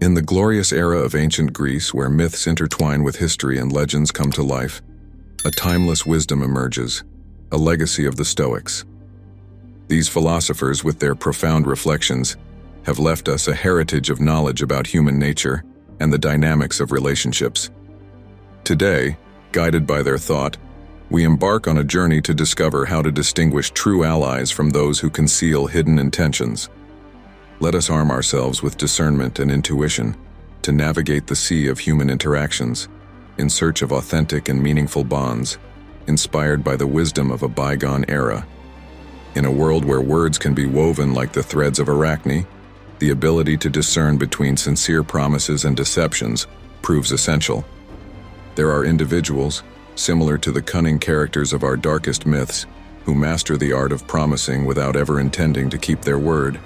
In the glorious era of ancient Greece, where myths intertwine with history and legends come to life, a timeless wisdom emerges, a legacy of the Stoics. These philosophers, with their profound reflections, have left us a heritage of knowledge about human nature and the dynamics of relationships. Today, guided by their thought, we embark on a journey to discover how to distinguish true allies from those who conceal hidden intentions. Let us arm ourselves with discernment and intuition to navigate the sea of human interactions in search of authentic and meaningful bonds, inspired by the wisdom of a bygone era. In a world where words can be woven like the threads of Arachne, the ability to discern between sincere promises and deceptions proves essential. There are individuals, similar to the cunning characters of our darkest myths, who master the art of promising without ever intending to keep their word.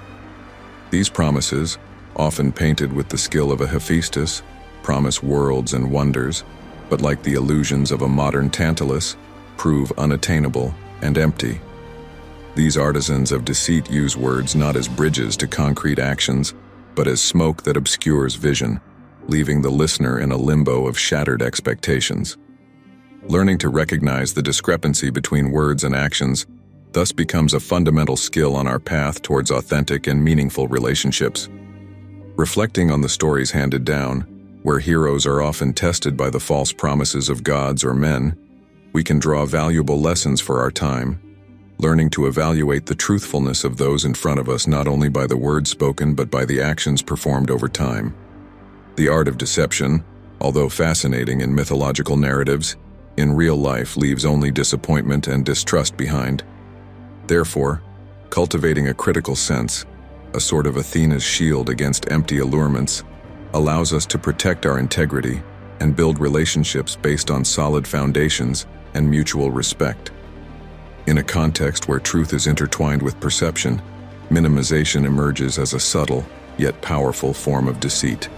These promises, often painted with the skill of a Hephaestus, promise worlds and wonders, but like the illusions of a modern Tantalus, prove unattainable and empty. These artisans of deceit use words not as bridges to concrete actions, but as smoke that obscures vision, leaving the listener in a limbo of shattered expectations. Learning to recognize the discrepancy between words and actions thus becomes a fundamental skill on our path towards authentic and meaningful relationships. Reflecting on the stories handed down, where heroes are often tested by the false promises of gods or men, we can draw valuable lessons for our time, learning to evaluate the truthfulness of those in front of us not only by the words spoken but by the actions performed over time. The art of deception, although fascinating in mythological narratives, in real life leaves only disappointment and distrust behind. Therefore, cultivating a critical sense, a sort of Athena's shield against empty allurements, allows us to protect our integrity and build relationships based on solid foundations and mutual respect. In a context where truth is intertwined with perception, minimization emerges as a subtle, yet powerful form of deceit.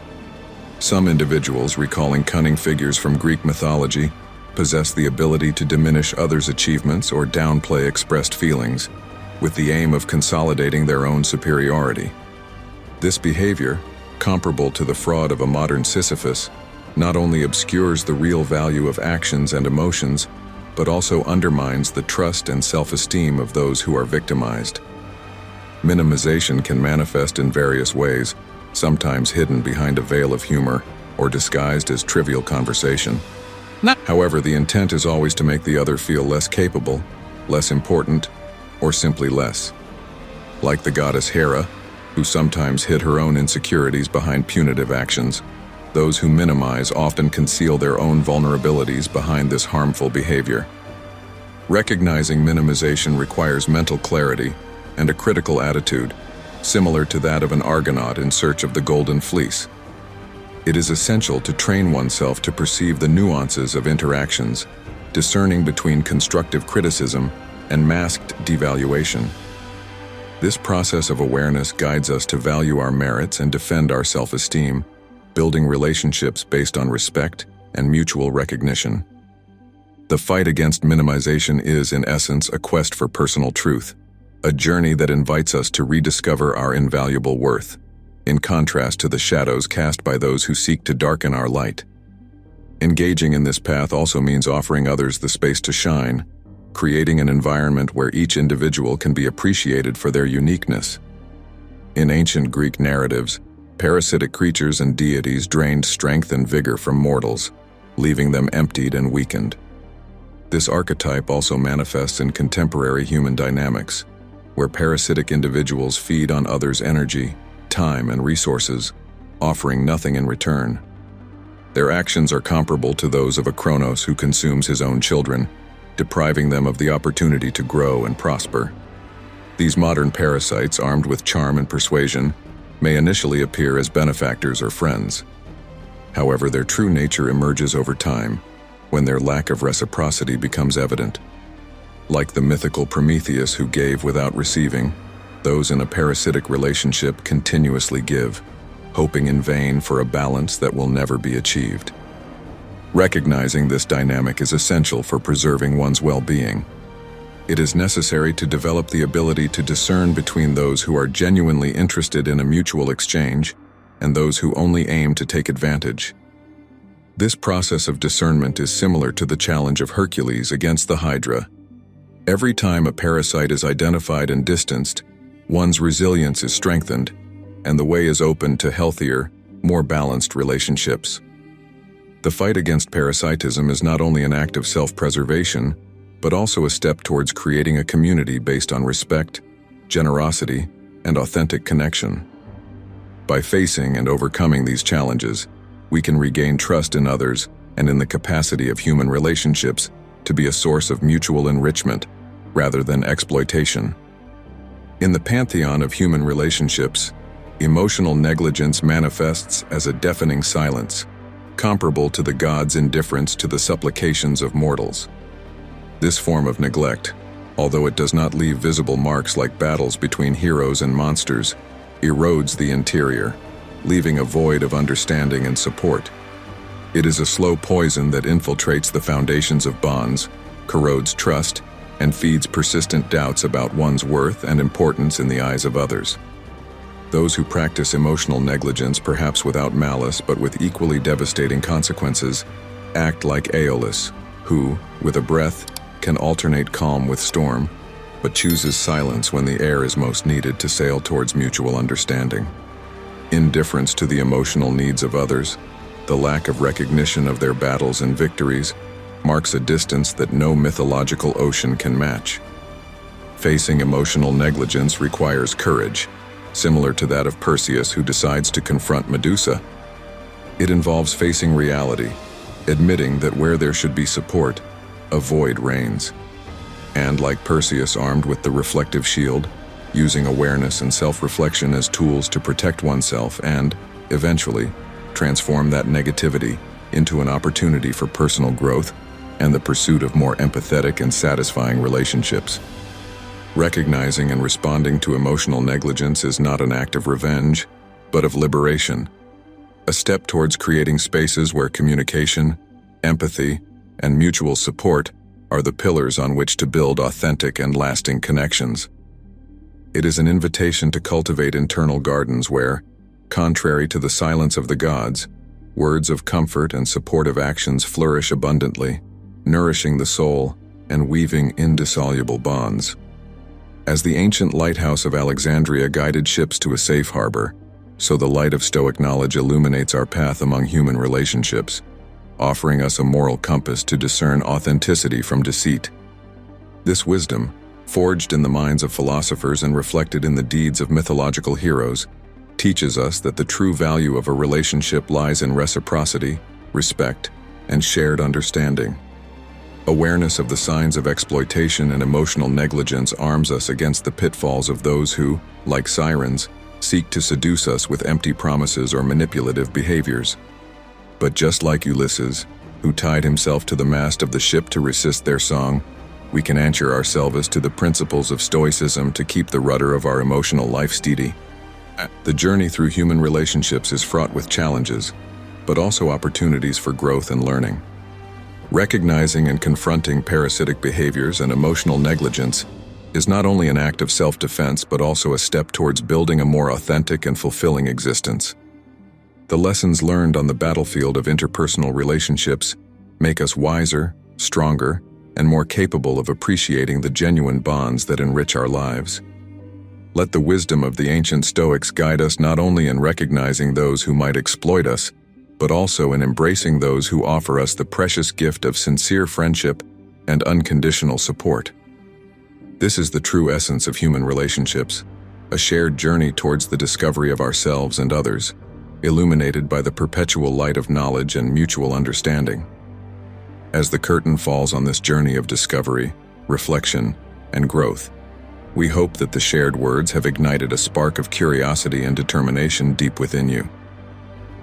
Some individuals, recalling cunning figures from Greek mythology, possess the ability to diminish others' achievements or downplay expressed feelings, with the aim of consolidating their own superiority. This behavior, comparable to the fraud of a modern Sisyphus, not only obscures the real value of actions and emotions, but also undermines the trust and self-esteem of those who are victimized. Minimization can manifest in various ways, sometimes hidden behind a veil of humor or disguised as trivial conversation. However, the intent is always to make the other feel less capable, less important, or simply less. Like the goddess Hera, who sometimes hid her own insecurities behind punitive actions, those who minimize often conceal their own vulnerabilities behind this harmful behavior. Recognizing minimization requires mental clarity and a critical attitude, similar to that of an Argonaut in search of the golden fleece. It is essential to train oneself to perceive the nuances of interactions, discerning between constructive criticism and masked devaluation. This process of awareness guides us to value our merits and defend our self-esteem, building relationships based on respect and mutual recognition. The fight against minimization is, in essence, a quest for personal truth, a journey that invites us to rediscover our invaluable worth, in contrast to the shadows cast by those who seek to darken our light. Engaging in this path also means offering others the space to shine, creating an environment where each individual can be appreciated for their uniqueness. In ancient Greek narratives, parasitic creatures and deities drained strength and vigor from mortals, leaving them emptied and weakened. This archetype also manifests in contemporary human dynamics, where parasitic individuals feed on others' energy, time, and resources, offering nothing in return. Their actions are comparable to those of a Kronos who consumes his own children, depriving them of the opportunity to grow and prosper. These modern parasites, armed with charm and persuasion, may initially appear as benefactors or friends. However, their true nature emerges over time, when their lack of reciprocity becomes evident. Like the mythical Prometheus who gave without receiving, those in a parasitic relationship continuously give, hoping in vain for a balance that will never be achieved. Recognizing this dynamic is essential for preserving one's well-being. It is necessary to develop the ability to discern between those who are genuinely interested in a mutual exchange and those who only aim to take advantage. This process of discernment is similar to the challenge of Hercules against the Hydra. Every time a parasite is identified and distanced, one's resilience is strengthened, and the way is opened to healthier, more balanced relationships. The fight against parasitism is not only an act of self-preservation, but also a step towards creating a community based on respect, generosity, and authentic connection. By facing and overcoming these challenges, we can regain trust in others and in the capacity of human relationships to be a source of mutual enrichment rather than exploitation. In the pantheon of human relationships, emotional negligence manifests as a deafening silence, comparable to the gods' indifference to the supplications of mortals. This form of neglect, although it does not leave visible marks like battles between heroes and monsters, erodes the interior, leaving a void of understanding and support. It is a slow poison that infiltrates the foundations of bonds, corrodes trust, and feeds persistent doubts about one's worth and importance in the eyes of others. Those who practice emotional negligence, perhaps without malice but with equally devastating consequences, act like Aeolus, who, with a breath, can alternate calm with storm, but chooses silence when the air is most needed to sail towards mutual understanding. Indifference to the emotional needs of others, the lack of recognition of their battles and victories, marks a distance that no mythological ocean can match. Facing emotional negligence requires courage, similar to that of Perseus who decides to confront Medusa. It involves facing reality, admitting that where there should be support, a void reigns. And like Perseus armed with the reflective shield, using awareness and self-reflection as tools to protect oneself and, eventually, transform that negativity into an opportunity for personal growth and the pursuit of more empathetic and satisfying relationships. Recognizing and responding to emotional negligence is not an act of revenge, but of liberation, a step towards creating spaces where communication, empathy, and mutual support are the pillars on which to build authentic and lasting connections. It is an invitation to cultivate internal gardens where, contrary to the silence of the gods, words of comfort and supportive actions flourish abundantly, nourishing the soul and weaving indissoluble bonds. As the ancient lighthouse of Alexandria guided ships to a safe harbor, so the light of Stoic knowledge illuminates our path among human relationships, offering us a moral compass to discern authenticity from deceit. This wisdom, forged in the minds of philosophers and reflected in the deeds of mythological heroes, teaches us that the true value of a relationship lies in reciprocity, respect, and shared understanding. Awareness of the signs of exploitation and emotional negligence arms us against the pitfalls of those who, like sirens, seek to seduce us with empty promises or manipulative behaviors. But just like Ulysses, who tied himself to the mast of the ship to resist their song, we can anchor ourselves to the principles of Stoicism to keep the rudder of our emotional life steady. The journey through human relationships is fraught with challenges, but also opportunities for growth and learning. Recognizing and confronting parasitic behaviors and emotional negligence is not only an act of self-defense but also a step towards building a more authentic and fulfilling existence. The lessons learned on the battlefield of interpersonal relationships make us wiser, stronger, and more capable of appreciating the genuine bonds that enrich our lives. Let the wisdom of the ancient Stoics guide us not only in recognizing those who might exploit us, but also in embracing those who offer us the precious gift of sincere friendship and unconditional support. This is the true essence of human relationships, a shared journey towards the discovery of ourselves and others, illuminated by the perpetual light of knowledge and mutual understanding. As the curtain falls on this journey of discovery, reflection, and growth, we hope that the shared words have ignited a spark of curiosity and determination deep within you.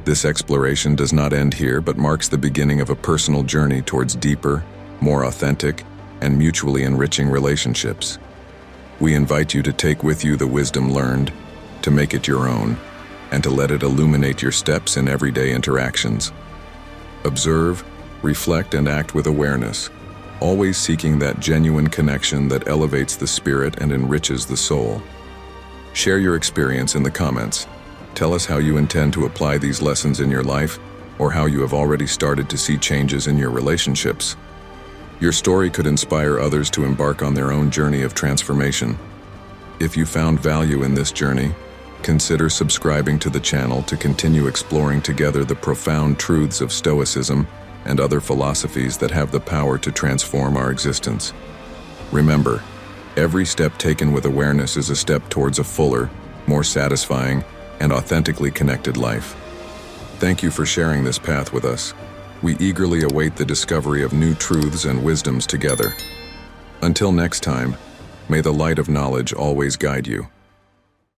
This exploration does not end here but marks the beginning of a personal journey towards deeper, more authentic, and mutually enriching relationships. We invite you to take with you the wisdom learned, to make it your own, and to let it illuminate your steps in everyday interactions. Observe, reflect, and act with awareness, always seeking that genuine connection that elevates the spirit and enriches the soul. Share your experience in the comments. Tell us how you intend to apply these lessons in your life, or how you have already started to see changes in your relationships. Your story could inspire others to embark on their own journey of transformation. If you found value in this journey, consider subscribing to the channel to continue exploring together the profound truths of Stoicism and other philosophies that have the power to transform our existence. Remember, every step taken with awareness is a step towards a fuller, more satisfying, and authentically connected life. Thank you for sharing this path with us. We eagerly await the discovery of new truths and wisdoms together. Until next time, may the light of knowledge always guide you.